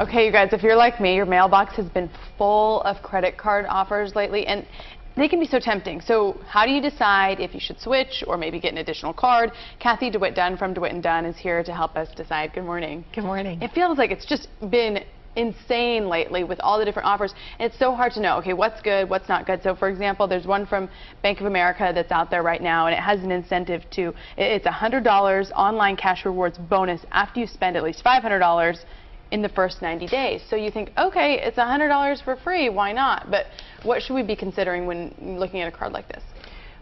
Okay, you guys, if you're like me, your mailbox has been full of credit card offers lately, and they can be so tempting. So how do you decide if you should switch or maybe get an additional card? Cathy DeWitt Dunn from DeWitt Dunn is here to help us decide. Good morning. Good morning. It feels like it's just been insane lately with all the different offers, and it's so hard to know, okay, what's good, what's not good. So for example, there's one from Bank of America that's out there right now, and it has an incentive to, it's $100 online cash rewards bonus after you spend at least $500 in the first 90 days. So you think, okay, it's $100 for free, why not? But what should we be considering when looking at a card like this?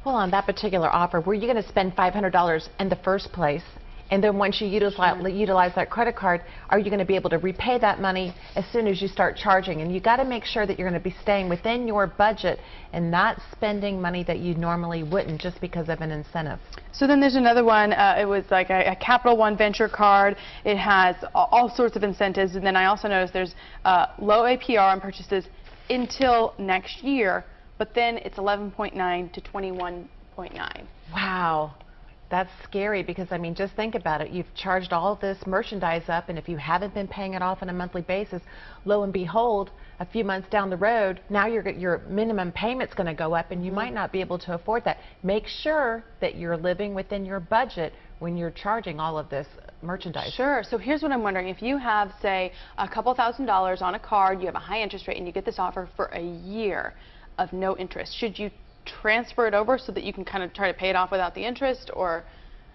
Well, on that particular offer, were you going to spend $500 in the first place? And then once you utilize that credit card, are you going to be able to repay that money as soon as you start charging? And you got to make sure that you're going to be staying within your budget and not spending money that you normally wouldn't just because of an incentive. So then there's another one. It was like a Capital One venture card. It has all sorts of incentives. And then I also noticed there's low APR on purchases until next year, but then it's 11.9 to 21.9. Wow. That's scary because, I mean, just think about it. You've charged all this merchandise up, and if you haven't been paying it off on a monthly basis, lo and behold, a few months down the road, now your minimum payment's going to go up, and you might not be able to afford that. Make sure that you're living within your budget when you're charging all of this merchandise. Sure. So here's what I'm wondering. If you have, say, a couple $1,000s on a card, you have a high interest rate, and you get this offer for a year of no interest, should you transfer it over so that you can kind of try to pay it off without the interest? Or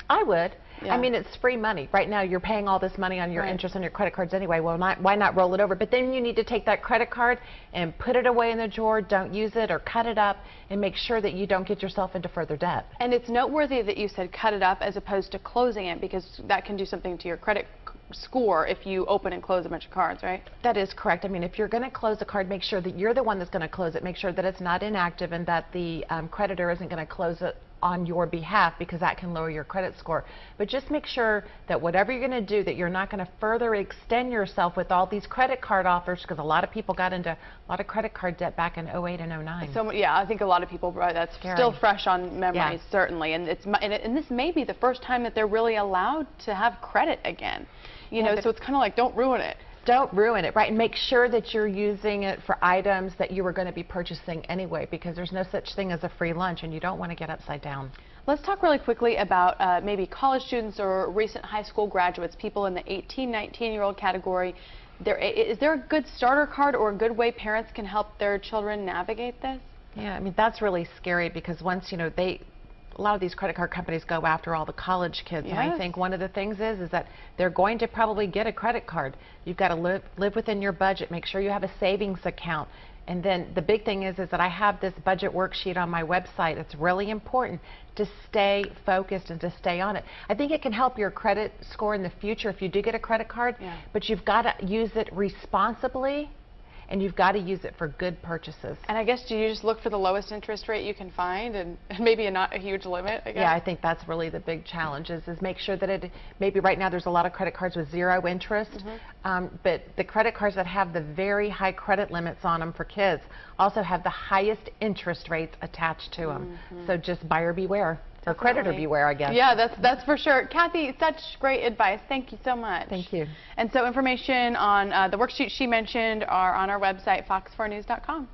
I would. Yeah. I mean, it's free money. Right now you're paying all this money on your interest on your credit cards anyway. Well, why not roll it over? But then you need to take that credit card and put it away in the drawer, don't use it, or cut it up, and make sure that you don't get yourself into further debt. And it's noteworthy that you said cut it up as opposed to closing it, because that can do something to your credit score if you open and close a bunch of cards, right? That is correct. I mean, if you're going to close a card, make sure that you're the one that's going to close it. Make sure that it's not inactive and that the creditor isn't going to close it on your behalf, because that can lower your credit score. But just make sure that whatever you're going to do, that you're not going to further extend yourself with all these credit card offers, because a lot of people got into a lot of credit card debt back in 08 and 09. So yeah, I think a lot of people, that's Scary. Still fresh on memories, Yeah. certainly. And and this may be the first time that they're really allowed to have credit again. You know, so it's kind of like, don't ruin it. Don't ruin it, right? And make sure that you're using it for items that you were going to be purchasing anyway, because there's no such thing as a free lunch, and you don't want to get upside down. Let's talk really quickly about maybe college students or recent high school graduates, people in the 18, 19-year-old category. Is there a good starter card or a good way parents can help their children navigate this? Yeah, I mean, that's really scary, because once, you know, a lot of these credit card companies go after all the college kids. Yes. And I think one of the things is that they're going to probably get a credit card. You've got to live within your budget. Make sure you have a savings account. And then the big thing is that I have this budget worksheet on my website. It's really important to stay focused and to stay on it. I think it can help your credit score in the future if you do get a credit card, but you've got to use it responsibly. And you've got to use it for good purchases. And I guess, do you just look for the lowest interest rate you can find and maybe not a huge limit, I guess? Yeah, I think that's really the big challenge is make sure that maybe right now there's a lot of credit cards with zero interest, but the credit cards that have the very high credit limits on them for kids also have the highest interest rates attached to them. So just buyer beware. Or creditor beware, I guess. Yeah, that's for sure. Cathy, such great advice. Thank you so much. Thank you. And so information on the worksheet she mentioned are on our website, fox4news.com.